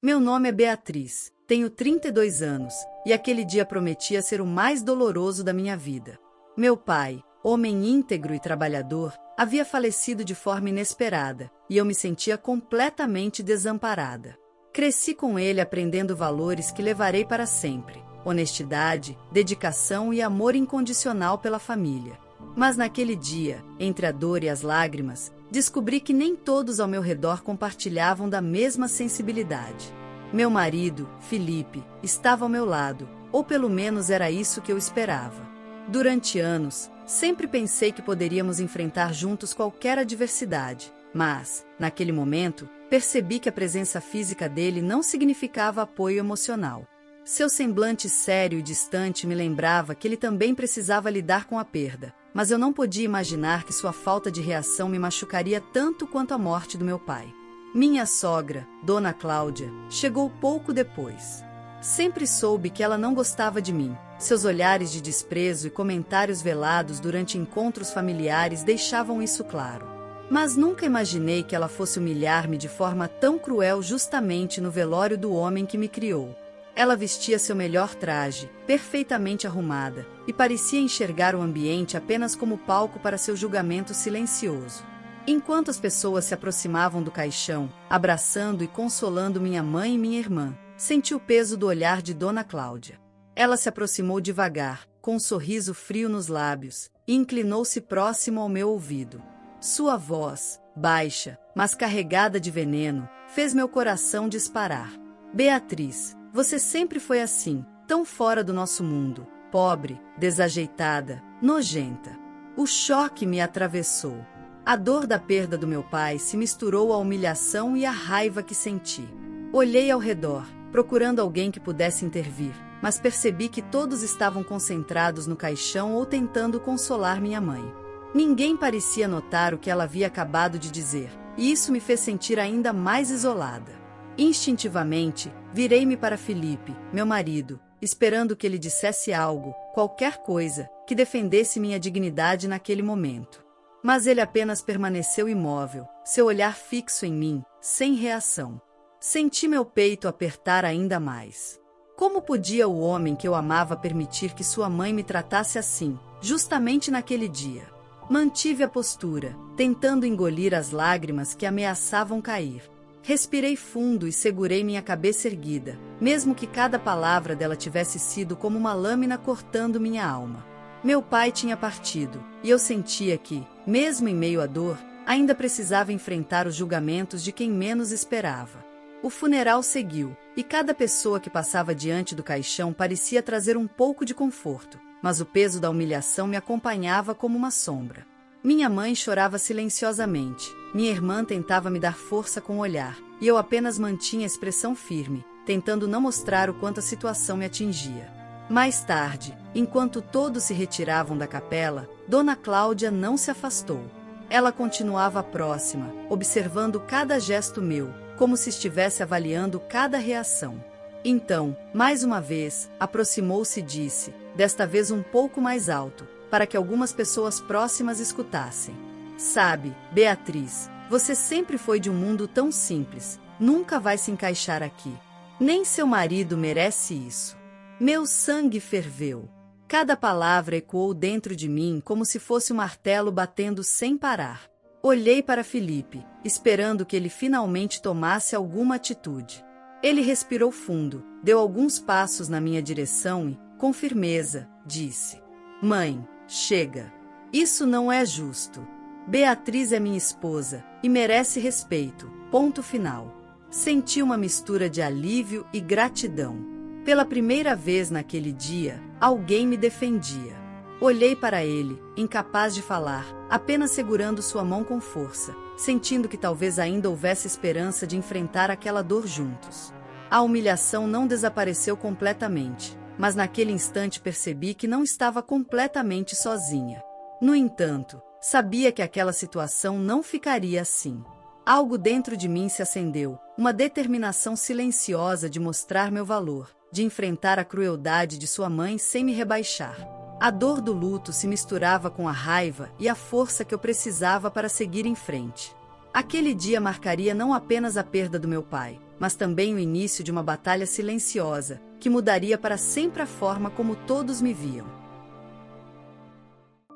Meu nome é Beatriz, tenho 32 anos, e aquele dia prometia ser o mais doloroso da minha vida. Meu pai, homem íntegro e trabalhador, havia falecido de forma inesperada, e eu me sentia completamente desamparada. Cresci com ele aprendendo valores que levarei para sempre: honestidade, dedicação e amor incondicional pela família. Mas naquele dia, entre a dor e as lágrimas, descobri que nem todos ao meu redor compartilhavam da mesma sensibilidade. Meu marido, Felipe, estava ao meu lado, ou pelo menos era isso que eu esperava. Durante anos, sempre pensei que poderíamos enfrentar juntos qualquer adversidade, mas, naquele momento, percebi que a presença física dele não significava apoio emocional. Seu semblante sério e distante me lembrava que ele também precisava lidar com a perda, mas eu não podia imaginar que sua falta de reação me machucaria tanto quanto a morte do meu pai. Minha sogra, Dona Cláudia, chegou pouco depois. Sempre soube que ela não gostava de mim. Seus olhares de desprezo e comentários velados durante encontros familiares deixavam isso claro. Mas nunca imaginei que ela fosse humilhar-me de forma tão cruel justamente no velório do homem que me criou. Ela vestia seu melhor traje, perfeitamente arrumada, e parecia enxergar o ambiente apenas como palco para seu julgamento silencioso. Enquanto as pessoas se aproximavam do caixão, abraçando e consolando minha mãe e minha irmã, senti o peso do olhar de Dona Cláudia. Ela se aproximou devagar, com um sorriso frio nos lábios, e inclinou-se próximo ao meu ouvido. Sua voz, baixa, mas carregada de veneno, fez meu coração disparar. Beatriz, você sempre foi assim, tão fora do nosso mundo, pobre, desajeitada, nojenta. O choque me atravessou. A dor da perda do meu pai se misturou à humilhação e à raiva que senti. Olhei ao redor, procurando alguém que pudesse intervir, mas percebi que todos estavam concentrados no caixão ou tentando consolar minha mãe. Ninguém parecia notar o que ela havia acabado de dizer, e isso me fez sentir ainda mais isolada. Instintivamente, virei-me para Felipe, meu marido, esperando que ele dissesse algo, qualquer coisa, que defendesse minha dignidade naquele momento. Mas ele apenas permaneceu imóvel, seu olhar fixo em mim, sem reação. Senti meu peito apertar ainda mais. Como podia o homem que eu amava permitir que sua mãe me tratasse assim, justamente naquele dia? Mantive a postura, tentando engolir as lágrimas que ameaçavam cair. Respirei fundo e segurei minha cabeça erguida, mesmo que cada palavra dela tivesse sido como uma lâmina cortando minha alma. Meu pai tinha partido, e eu sentia que, mesmo em meio à dor, ainda precisava enfrentar os julgamentos de quem menos esperava. O funeral seguiu, e cada pessoa que passava diante do caixão parecia trazer um pouco de conforto, mas o peso da humilhação me acompanhava como uma sombra. Minha mãe chorava silenciosamente, minha irmã tentava me dar força com o olhar, e eu apenas mantinha a expressão firme, tentando não mostrar o quanto a situação me atingia. Mais tarde, enquanto todos se retiravam da capela, Dona Cláudia não se afastou. Ela continuava próxima, observando cada gesto meu, como se estivesse avaliando cada reação. Então, mais uma vez, aproximou-se e disse, desta vez um pouco mais alto, para que algumas pessoas próximas escutassem: "Sabe, Beatriz, você sempre foi de um mundo tão simples, nunca vai se encaixar aqui. Nem seu marido merece isso." Meu sangue ferveu. Cada palavra ecoou dentro de mim como se fosse um martelo batendo sem parar. Olhei para Felipe, esperando que ele finalmente tomasse alguma atitude. Ele respirou fundo, deu alguns passos na minha direção e, com firmeza, disse: "Mãe, chega. Isso não é justo. Beatriz é minha esposa e merece respeito. Ponto final." Senti uma mistura de alívio e gratidão. Pela primeira vez naquele dia, alguém me defendia. Olhei para ele, incapaz de falar, apenas segurando sua mão com força, sentindo que talvez ainda houvesse esperança de enfrentar aquela dor juntos. A humilhação não desapareceu completamente, mas naquele instante percebi que não estava completamente sozinha. No entanto, sabia que aquela situação não ficaria assim. Algo dentro de mim se acendeu, uma determinação silenciosa de mostrar meu valor, de enfrentar a crueldade de sua mãe sem me rebaixar. A dor do luto se misturava com a raiva e a força que eu precisava para seguir em frente. Aquele dia marcaria não apenas a perda do meu pai, mas também o início de uma batalha silenciosa, que mudaria para sempre a forma como todos me viam.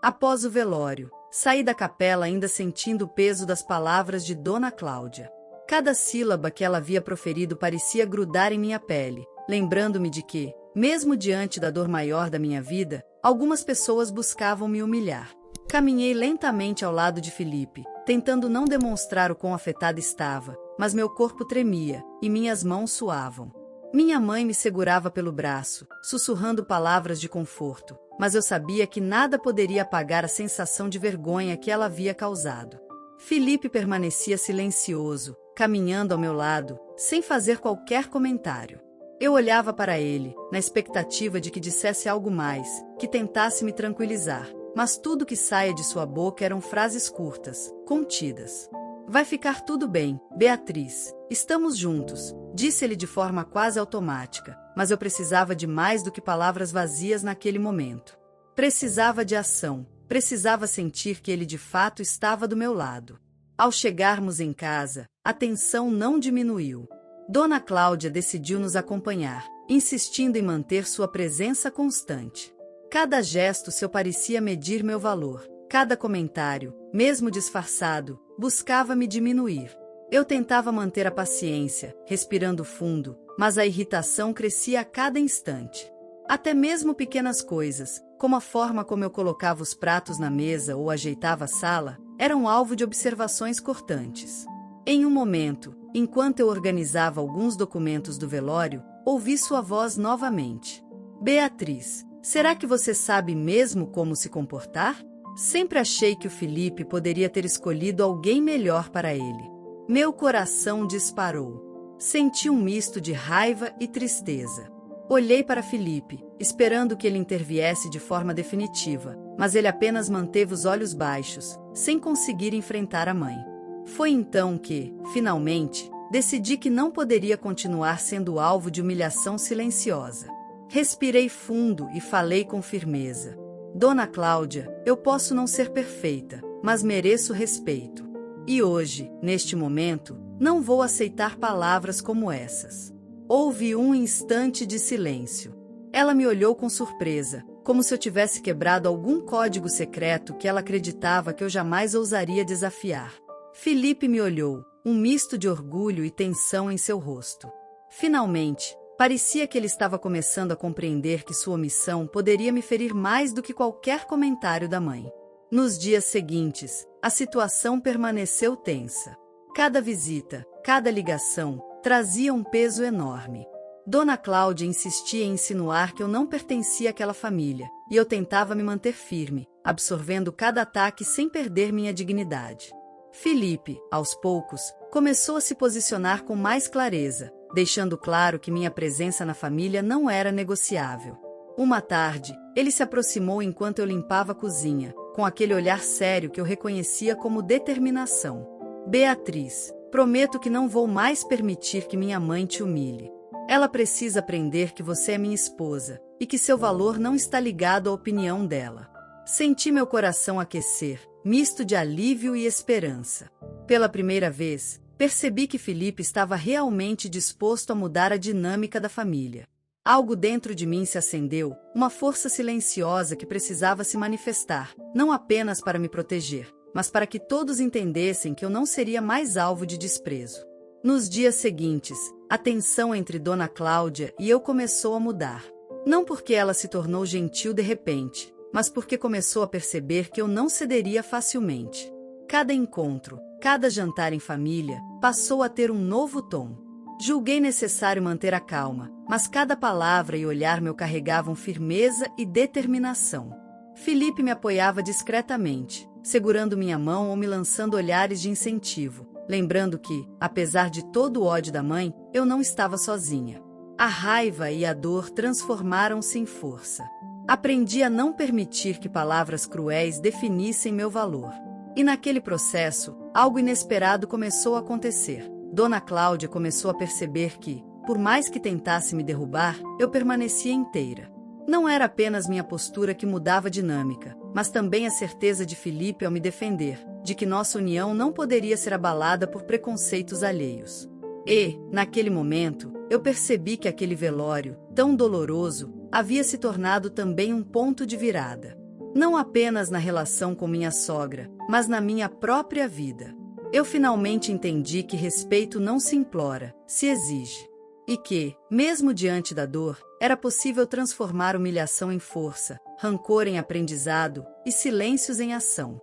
Após o velório, saí da capela ainda sentindo o peso das palavras de Dona Cláudia. Cada sílaba que ela havia proferido parecia grudar em minha pele, lembrando-me de que, mesmo diante da dor maior da minha vida, algumas pessoas buscavam me humilhar. Caminhei lentamente ao lado de Felipe, tentando não demonstrar o quão afetado estava, mas meu corpo tremia e minhas mãos suavam. Minha mãe me segurava pelo braço, sussurrando palavras de conforto, mas eu sabia que nada poderia apagar a sensação de vergonha que ela havia causado. Felipe permanecia silencioso, caminhando ao meu lado, sem fazer qualquer comentário. Eu olhava para ele, na expectativa de que dissesse algo mais, que tentasse me tranquilizar, mas tudo que saía de sua boca eram frases curtas, contidas. Vai ficar tudo bem, Beatriz. Estamos juntos, disse ele de forma quase automática, mas eu precisava de mais do que palavras vazias naquele momento. Precisava de ação, precisava sentir que ele de fato estava do meu lado. Ao chegarmos em casa, a tensão não diminuiu. Dona Cláudia decidiu nos acompanhar, insistindo em manter sua presença constante. Cada gesto seu parecia medir meu valor. Cada comentário, mesmo disfarçado, buscava me diminuir. Eu tentava manter a paciência, respirando fundo, mas a irritação crescia a cada instante. Até mesmo pequenas coisas, como a forma como eu colocava os pratos na mesa ou ajeitava a sala, eram alvo de observações cortantes. Em um momento, enquanto eu organizava alguns documentos do velório, ouvi sua voz novamente. Beatriz, será que você sabe mesmo como se comportar? Sempre achei que o Felipe poderia ter escolhido alguém melhor para ele. Meu coração disparou. Senti um misto de raiva e tristeza. Olhei para Felipe, esperando que ele interviesse de forma definitiva, mas ele apenas manteve os olhos baixos, sem conseguir enfrentar a mãe. Foi então que, finalmente, decidi que não poderia continuar sendo alvo de humilhação silenciosa. Respirei fundo e falei com firmeza. Dona Cláudia, eu posso não ser perfeita, mas mereço respeito. E hoje, neste momento, não vou aceitar palavras como essas. Houve um instante de silêncio. Ela me olhou com surpresa, como se eu tivesse quebrado algum código secreto que ela acreditava que eu jamais ousaria desafiar. Felipe me olhou, um misto de orgulho e tensão em seu rosto. Finalmente, parecia que ele estava começando a compreender que sua omissão poderia me ferir mais do que qualquer comentário da mãe. Nos dias seguintes, a situação permaneceu tensa. Cada visita, cada ligação, trazia um peso enorme. Dona Cláudia insistia em insinuar que eu não pertencia àquela família, e eu tentava me manter firme, absorvendo cada ataque sem perder minha dignidade. Felipe, aos poucos, começou a se posicionar com mais clareza, deixando claro que minha presença na família não era negociável. Uma tarde, ele se aproximou enquanto eu limpava a cozinha, com aquele olhar sério que eu reconhecia como determinação. Beatriz, prometo que não vou mais permitir que minha mãe te humilhe. Ela precisa aprender que você é minha esposa, e que seu valor não está ligado à opinião dela. Senti meu coração aquecer, misto de alívio e esperança. Pela primeira vez, percebi que Felipe estava realmente disposto a mudar a dinâmica da família. Algo dentro de mim se acendeu, uma força silenciosa que precisava se manifestar, não apenas para me proteger, mas para que todos entendessem que eu não seria mais alvo de desprezo. Nos dias seguintes, a tensão entre Dona Cláudia e eu começou a mudar. Não porque ela se tornou gentil de repente, mas porque começou a perceber que eu não cederia facilmente. Cada encontro, cada jantar em família, passou a ter um novo tom. Julguei necessário manter a calma, mas cada palavra e olhar me carregavam firmeza e determinação. Felipe me apoiava discretamente, segurando minha mão ou me lançando olhares de incentivo, lembrando que, apesar de todo o ódio da mãe, eu não estava sozinha. A raiva e a dor transformaram-se em força. Aprendi a não permitir que palavras cruéis definissem meu valor. E naquele processo, algo inesperado começou a acontecer. Dona Cláudia começou a perceber que, por mais que tentasse me derrubar, eu permanecia inteira. Não era apenas minha postura que mudava a dinâmica, mas também a certeza de Felipe ao me defender, de que nossa união não poderia ser abalada por preconceitos alheios. E, naquele momento, eu percebi que aquele velório, tão doloroso, havia se tornado também um ponto de virada. Não apenas na relação com minha sogra, mas na minha própria vida. Eu finalmente entendi que respeito não se implora, se exige. E que, mesmo diante da dor, era possível transformar humilhação em força, rancor em aprendizado e silêncios em ação.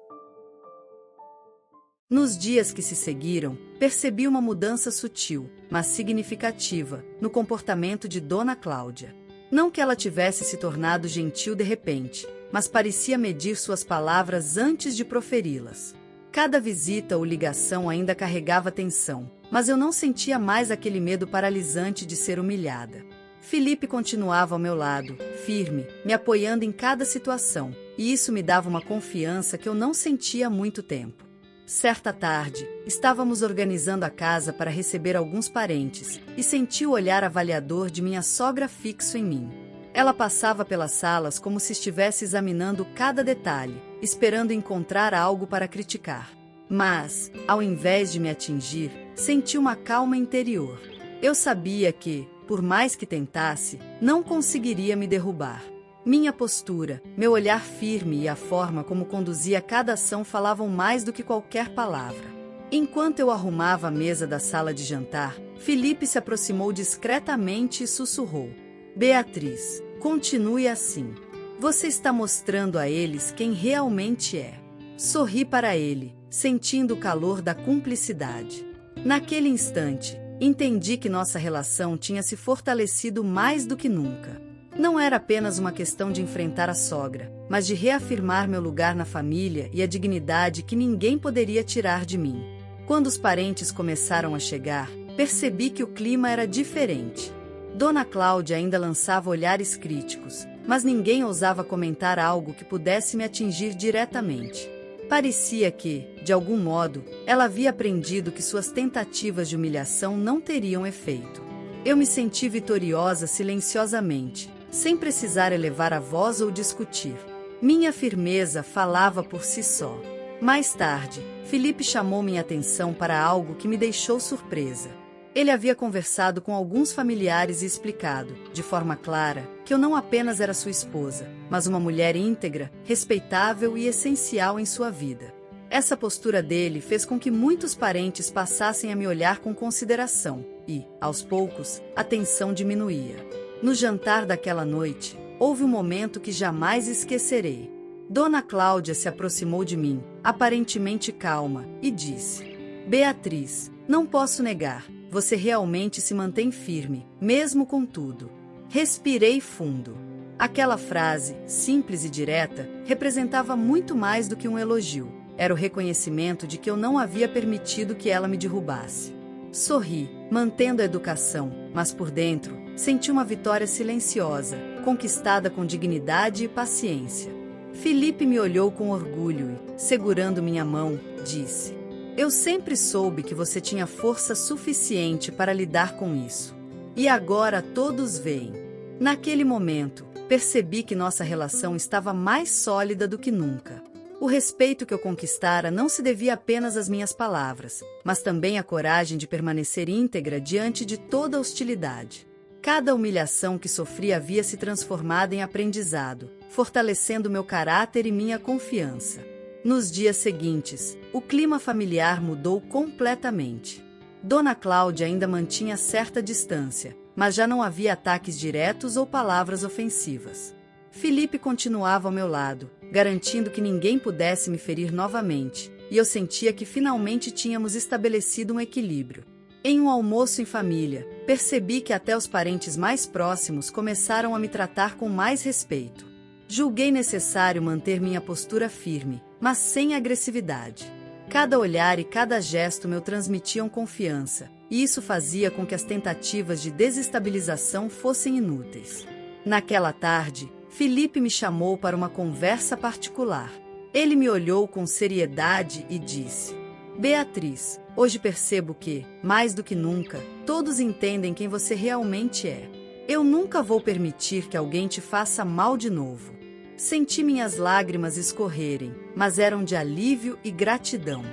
Nos dias que se seguiram, percebi uma mudança sutil, mas significativa, no comportamento de Dona Cláudia. Não que ela tivesse se tornado gentil de repente, mas parecia medir suas palavras antes de proferi-las. Cada visita ou ligação ainda carregava tensão, mas eu não sentia mais aquele medo paralisante de ser humilhada. Felipe continuava ao meu lado, firme, me apoiando em cada situação, e isso me dava uma confiança que eu não sentia há muito tempo. Certa tarde, estávamos organizando a casa para receber alguns parentes, e senti o olhar avaliador de minha sogra fixo em mim. Ela passava pelas salas como se estivesse examinando cada detalhe, esperando encontrar algo para criticar. Mas, ao invés de me atingir, senti uma calma interior. Eu sabia que, por mais que tentasse, não conseguiria me derrubar. Minha postura, meu olhar firme e a forma como conduzia cada ação falavam mais do que qualquer palavra. Enquanto eu arrumava a mesa da sala de jantar, Felipe se aproximou discretamente e sussurrou: "Beatriz, continue assim. Você está mostrando a eles quem realmente é." Sorri para ele, sentindo o calor da cumplicidade. Naquele instante, entendi que nossa relação tinha se fortalecido mais do que nunca. Não era apenas uma questão de enfrentar a sogra, mas de reafirmar meu lugar na família e a dignidade que ninguém poderia tirar de mim. Quando os parentes começaram a chegar, percebi que o clima era diferente. Dona Cláudia ainda lançava olhares críticos, mas ninguém ousava comentar algo que pudesse me atingir diretamente. Parecia que, de algum modo, ela havia aprendido que suas tentativas de humilhação não teriam efeito. Eu me senti vitoriosa silenciosamente, sem precisar elevar a voz ou discutir. Minha firmeza falava por si só. Mais tarde, Felipe chamou minha atenção para algo que me deixou surpresa. Ele havia conversado com alguns familiares e explicado, de forma clara, que eu não apenas era sua esposa, mas uma mulher íntegra, respeitável e essencial em sua vida. Essa postura dele fez com que muitos parentes passassem a me olhar com consideração e, aos poucos, a tensão diminuía. No jantar daquela noite, houve um momento que jamais esquecerei. Dona Cláudia se aproximou de mim, aparentemente calma, e disse: "Beatriz, não posso negar, você realmente se mantém firme, mesmo com tudo." Respirei fundo. Aquela frase, simples e direta, representava muito mais do que um elogio. Era o reconhecimento de que eu não havia permitido que ela me derrubasse. Sorri, mantendo a educação, mas por dentro, senti uma vitória silenciosa, conquistada com dignidade e paciência. Felipe me olhou com orgulho e, segurando minha mão, disse: "Eu sempre soube que você tinha força suficiente para lidar com isso. E agora todos veem." Naquele momento, percebi que nossa relação estava mais sólida do que nunca. O respeito que eu conquistara não se devia apenas às minhas palavras, mas também à coragem de permanecer íntegra diante de toda hostilidade. Cada humilhação que sofri havia se transformado em aprendizado, fortalecendo meu caráter e minha confiança. Nos dias seguintes, o clima familiar mudou completamente. Dona Cláudia ainda mantinha certa distância, mas já não havia ataques diretos ou palavras ofensivas. Felipe continuava ao meu lado, garantindo que ninguém pudesse me ferir novamente, e eu sentia que finalmente tínhamos estabelecido um equilíbrio. Em um almoço em família, percebi que até os parentes mais próximos começaram a me tratar com mais respeito. Julguei necessário manter minha postura firme, mas sem agressividade. Cada olhar e cada gesto me transmitiam confiança, e isso fazia com que as tentativas de desestabilização fossem inúteis. Naquela tarde, Felipe me chamou para uma conversa particular. Ele me olhou com seriedade e disse: "Beatriz, hoje percebo que, mais do que nunca, todos entendem quem você realmente é. Eu nunca vou permitir que alguém te faça mal de novo." Senti minhas lágrimas escorrerem, mas eram de alívio e gratidão.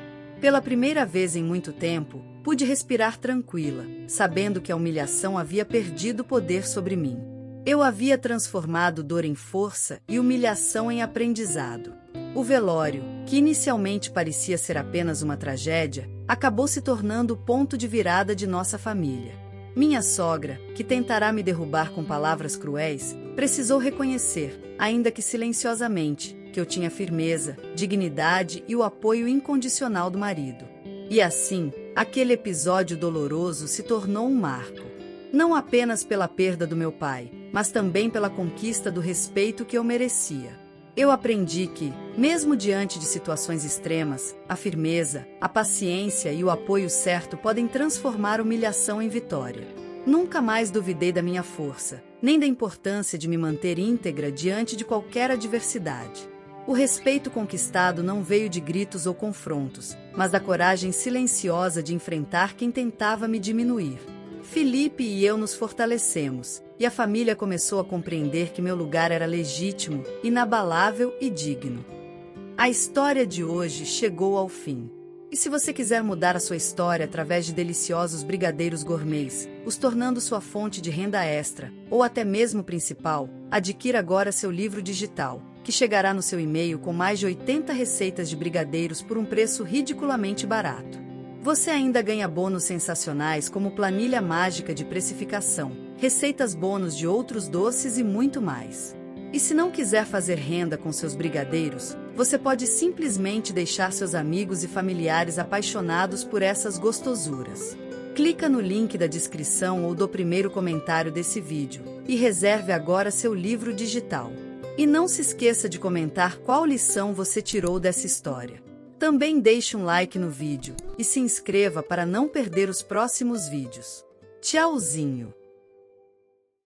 Pela primeira vez em muito tempo, pude respirar tranquila, sabendo que a humilhação havia perdido poder sobre mim. Eu havia transformado dor em força e humilhação em aprendizado. O velório, que inicialmente parecia ser apenas uma tragédia, acabou se tornando o ponto de virada de nossa família. Minha sogra, que tentará me derrubar com palavras cruéis, precisou reconhecer, ainda que silenciosamente, que eu tinha firmeza, dignidade e o apoio incondicional do marido. E assim, aquele episódio doloroso se tornou um marco. Não apenas pela perda do meu pai, mas também pela conquista do respeito que eu merecia. Eu aprendi que, mesmo diante de situações extremas, a firmeza, a paciência e o apoio certo podem transformar humilhação em vitória. Nunca mais duvidei da minha força, nem da importância de me manter íntegra diante de qualquer adversidade. O respeito conquistado não veio de gritos ou confrontos, mas da coragem silenciosa de enfrentar quem tentava me diminuir. Felipe e eu nos fortalecemos, e a família começou a compreender que meu lugar era legítimo, inabalável e digno. A história de hoje chegou ao fim. E se você quiser mudar a sua história através de deliciosos brigadeiros gourmets, os tornando sua fonte de renda extra, ou até mesmo principal, adquira agora seu livro digital, que chegará no seu e-mail com mais de 80 receitas de brigadeiros por um preço ridiculamente barato. Você ainda ganha bônus sensacionais como planilha mágica de precificação, receitas bônus de outros doces e muito mais. E se não quiser fazer renda com seus brigadeiros, você pode simplesmente deixar seus amigos e familiares apaixonados por essas gostosuras. Clica no link da descrição ou do primeiro comentário desse vídeo e reserve agora seu livro digital. E não se esqueça de comentar qual lição você tirou dessa história. Também deixe um like no vídeo e se inscreva para não perder os próximos vídeos. Tchauzinho!